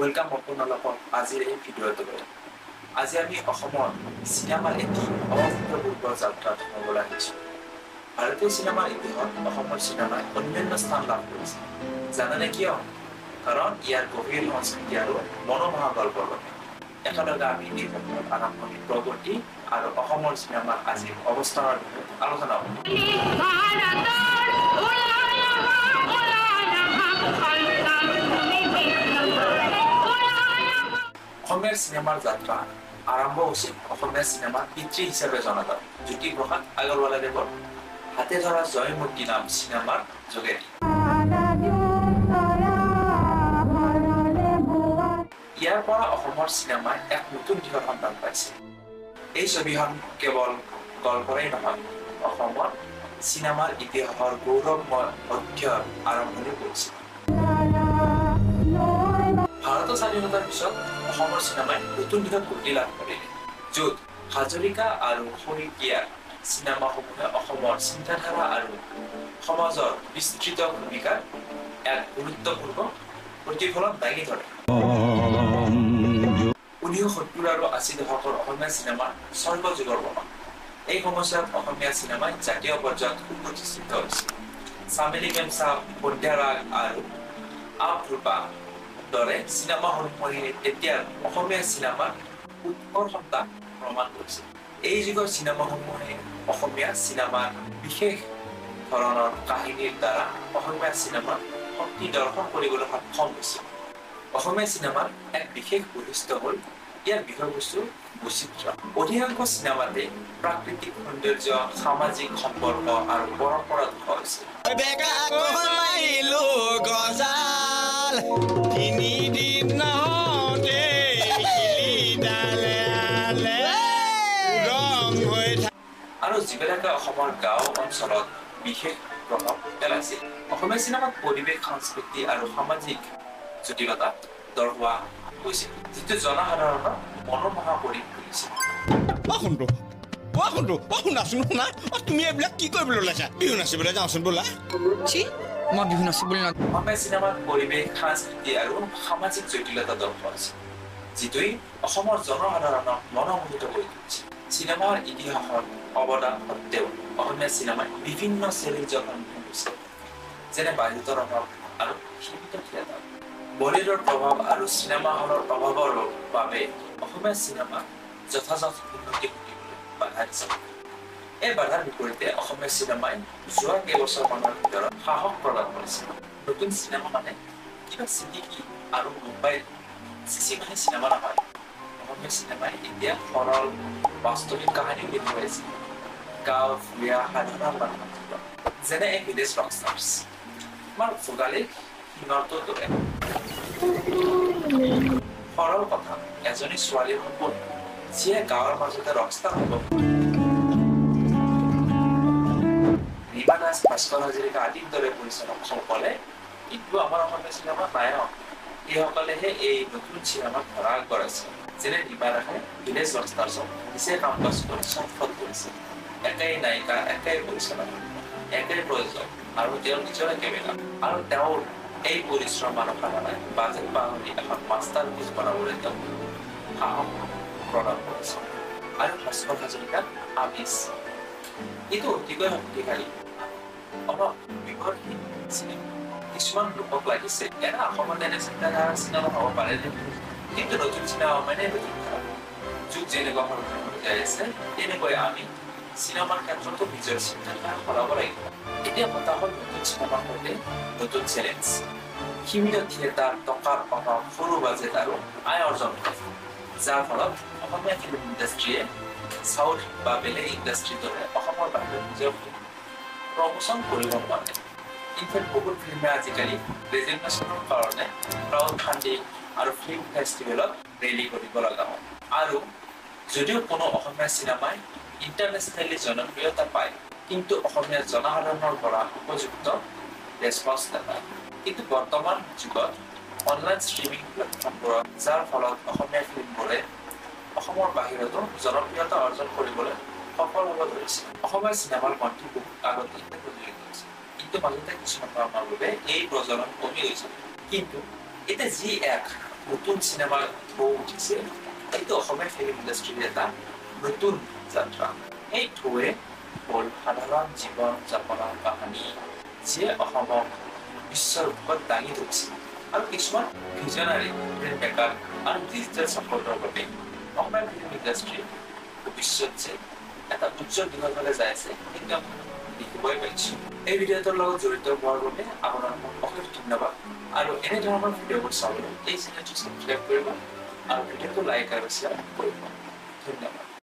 Welcome আপোনালোকক আজিৰ এই ভিডিঅ'টোলৈ। আজি আমি অসমৰ চিনেমাৰ এটি অভূতপূৰ্ব যাত্ৰাত সোমাবলৈ আহিছোঁ। ভাৰতীয় চিনেমাৰ ইতিহাসত অসমৰ চিনেমাই অন্যান্য স্থান লাভ কৰিছে। জানেনে কিয়? কাৰণ ইয়াৰ গভীৰ সংস্কৃতি আৰু মনোমোহা গল্পৰ বাবে। একেলগে আমি এই ক্ষেত্ৰত আৰম্ভণিৰ প্ৰগতি আৰু অসমৰ চিনেমাৰ আজিৰ অৱস্থানৰ বিষয়ে আলোচনা কৰিম। অসমীয়া চিনেমাৰ যাত্ৰা আৰম্ভ হৈছিল অসমীয়া চিনেমাৰ পিতৃ হিচাপে জনাজাত জ্যোতিপ্ৰসাদ আগৰৱালাদেৱৰ হাতে ধৰা জয়মতী নাম চিনেমাৰ যোগেদি। ইয়াৰ পৰা অসমৰ চিনেমাই এক নতুন দিশৰ সন্ধান পাইছিল। এই ছবিখন কেৱল গল্পৰেই নহয়, অসমৰ চিনেমাৰ ইতিহাসৰ গৌৰৱময় অধ্যায়ৰ আৰম্ভণি কৰিছিল। ভাৰতৰ স্বাধীনতাৰ পিছত অসমৰ চিনেমাই নতুন দিশত গতি লাভ কৰিলে, য'ত হাজৰিকা আৰু শইকীয়াৰ চিনেমাসমূহে অসমৰ চিন্তাধাৰা আৰু সমাজৰ বিস্তৃত ভূমিকাৰ এক গুৰুত্বপূৰ্ণ প্ৰতিফলন দাঙি ধৰে। 1970 আৰু 80 দশকৰ অসমীয়া চিনেমাৰ স্বৰ্গযুগৰ বৰ্ণনা। এই সময়ছোৱাত অসমীয়া চিনেমাই জাতীয় পৰ্যায়ত সুপ্ৰতিষ্ঠিত হৈছিল। চামেলি কেমচাপ, পদ্যাৰাগ আৰু আপ-ৰূপা দৰে চিনেমাসমূহে এতিয়াৰ অসমীয়া চিনেমাৰ উৎকৰ্ষতা প্ৰমাণ কৰিছিল। এই যুগৰ চিনেমাসমূহে অসমীয়া চিনেমাৰ বিশেষ ধৰণৰ কাহিনীৰ দ্বাৰা অসমীয়া চিনেমাৰ শক্তি দৰ্শন কৰিবলৈ সক্ষম হৈছিল। অসমীয়া চিনেমাৰ এক বিশেষ বৈশিষ্ট্য হ'ল ইয়াৰ বিষয়বস্তুৰ বৈচিত্ৰ্য। অধিকাংশ চিনেমাতে প্ৰাকৃতিক সৌন্দৰ্য, সামাজিক সম্পৰ্ক আৰু পৰম্পৰা দেখা হৈছিল। আৰু যিবিলাকে অসমৰ গাঁও অঞ্চলত বিশেষ প্ৰভাৱ পেলাইছিল। অসমীয়া চিনেমাত পৰিৱেশ, সংস্কৃতি আৰু সামাজিক জটিলতা দৰ্শোৱা হৈছিল, যিটো জনসাধাৰণৰ মনোমোহা কৰি তুলিছিল। তুমি এইবিলাক কি কৰিবলৈ ওলাইছা? বিহু নাচিবলৈ যাওঁচোন ব'লা। মই বিহু নাচিবলৈ অসমীয়া চিনেমাত পৰিৱেশ, সংস্কৃতি আৰু সামাজিক জটিলতা দৰ্শোৱা হৈছিল, যিটোৱে অসমৰ জনসাধাৰণক মনোমোহিত কৰি তুলিছিল। চিনেমাৰ ইতিহাসৰ অৱদান সত্ত্বেও অসমীয়া চিনেমাই বিভিন্ন চেলেঞ্জৰ সন্মুখীন হৈছিল, যেনে বাজেটৰ অভাৱ আৰু সীমিত থিয়েটাৰ। বলীউডৰ প্ৰভাৱ আৰু চিনেমা হলৰ অভাৱৰ বাবে অসমীয়া চিনেমা যথাযথ উন্নতি ঘটিবলৈ বাধা দিছিল। এই বাধাৰ বিপৰীতে অসমীয়া চিনেমাই যোৱা কেইবছৰমানৰ ভিতৰত সাহস প্ৰদান কৰিছিল। নতুন চিনেমা মানে কিবা চিটিকি আৰু মুম্বাইৰ চিচিমানি চিনেমা নহয়। অসমীয়া চিনেমাই এতিয়া সৰল বাস্তৱিক কাহিনী দেখুৱাইছিল। গাঁও ভূঞা সাধাৰণ মানুহৰ জীৱন, যেনে এক বিদেশ ৰকষ্টাৰ্ছ আমাৰ ভোগালী সিংহটোৰ দৰে। সৰল কথা, এজনী ছোৱালীৰ সপোন যিয়ে গাঁৱৰ মাজতে ৰকষ্টাৰ হ'ব। ৰীমা দাস, ভাস্কৰ হাজৰিকা আদিৰ দৰে পৰিচালকসকলে কিন্তু আমাৰ অসমীয়া চিনেমা নায়ক এইসকলেহে এই নতুন চিনেমাত ধৰা আগবঢ়াইছে। যেনে ৰীমা দাসে বিদেশ ৰকষ্টাৰ্ছক নিজে কাম কাজ কৰি সফল কৰিছে। একেই নায়িকা, একেই পৰিচালক, একেই প্ৰযোজক আৰু তেওঁৰ নিজৰে কেমেৰা। আৰু তেওঁৰ এই পৰিশ্ৰম আৰু সাধনাই বাজেট পাহৰি এখন মাষ্টাৰ পিচ বনাবলৈ তেওঁক সাহস প্ৰদান কৰিছে। আৰু ভাস্কৰ হাজৰিকাৰ আমিষ এইটো অতিকৈ শক্তিশালী, অলপ বিপদহীন চিনেমা। কিছুমান লোকক লাগিছে এনে অসমত এনে চিন্তাধাৰা চিনেমা হ'ব পাৰে, কিন্তু নতুন চিনেমা মানে নতুন খেল। যুগ যেনেকুৱা সলনি হৈ যাই আছে, তেনেকৈ আমি চিনেমাৰ ক্ষেত্ৰতো নিজৰ চিন্তাধাৰা সলাব লাগিব। এতিয়া কথা হ'ল নতুন চিনেমাৰ সৈতে নতুন চেলেঞ্জ। সীমিত থিয়েটাৰ, টকাৰ অভাৱ, সৰু বাজেট আৰু আয় অৰ্জন কৰে, যাৰ ফলত অসমীয়া ফিল্ম ইণ্ডাষ্ট্ৰীয়ে চাউথ বা বেলেগ ইণ্ডাষ্ট্ৰীৰ দৰে অসমৰ বাহিৰত নিজৰ প্ৰমোচন কৰিব নোৱাৰে। ইনফেক্ট বহুত ফিল্মে আজিকালি প্ৰেজেণ্টেশ্যনৰ কাৰণে ক্ৰাউড ফাণ্ডিং আৰু ফিল্ম ফেষ্টিভেলত ৰেলী কৰিব লগা হয়। আৰু যদিও কোনো অসমীয়া চিনেমাই ইণ্টাৰনেশ্যনেলি জনপ্ৰিয়তা পায়, কিন্তু অসমীয়া জনসাধাৰণৰ পৰা উপযুক্ত ৰেছপন্স নাপায়। কিন্তু বৰ্তমান যুগত অনলাইন ষ্ট্ৰিমিং প্লেটফৰ্মবোৰত, যাৰ ফলত অসমীয়া ফিল্মবোৰে অসমৰ বাহিৰতো জনপ্ৰিয়তা অৰ্জন কৰিবলৈ সফল হ'ব ধৰিছে। অসমীয়া চিনেমাৰ মঞ্চ বহুত আগতে প্ৰচলিত হৈছিল, কিন্তু মাজতে কিছুমান কাৰণৰ বাবে এই প্ৰচলন কমি গৈছিল। কিন্তু এতিয়া যি এক নতুন চিনেমা ঢৌ উঠিছে এইটো অসমীয়া ফিল্ম ইণ্ডাষ্ট্ৰীৰ এটা নতুন যাত্ৰা এই ঢৌৱে হ'ল সাধাৰণ জীৱন যাপনৰ কাহিনী যিয়ে অসমক বিশ্বৰ ৰূপত দাঙি ধৰিছে আৰু কিছুমান ভিজনাৰী ফিল্ম মেকাৰ আৰু ডিজিটেল ছাপৰ্টৰ বাবে অসমীয়া ফিল্ম ইণ্ডাষ্ট্ৰীৰ ভৱিষ্যত যে এটা উজ্জ্বল দিশৰ ফালে যাই আছে সেইটো আমি দেখিবই পাইছোঁ এই ভিডিঅ'টোৰ লগত জড়িত হোৱাৰ বাবে আপোনালোকক অশেষ ধন্যবাদ আৰু এনেধৰণৰ ভিডিঅ'বোৰ চাবলৈ এই চেনেলটো ছাবস্ক্ৰাইব কৰিব আৰু ভিডিঅ'টো লাইক আৰু শ্বেয়াৰ কৰিব ধন্যবাদ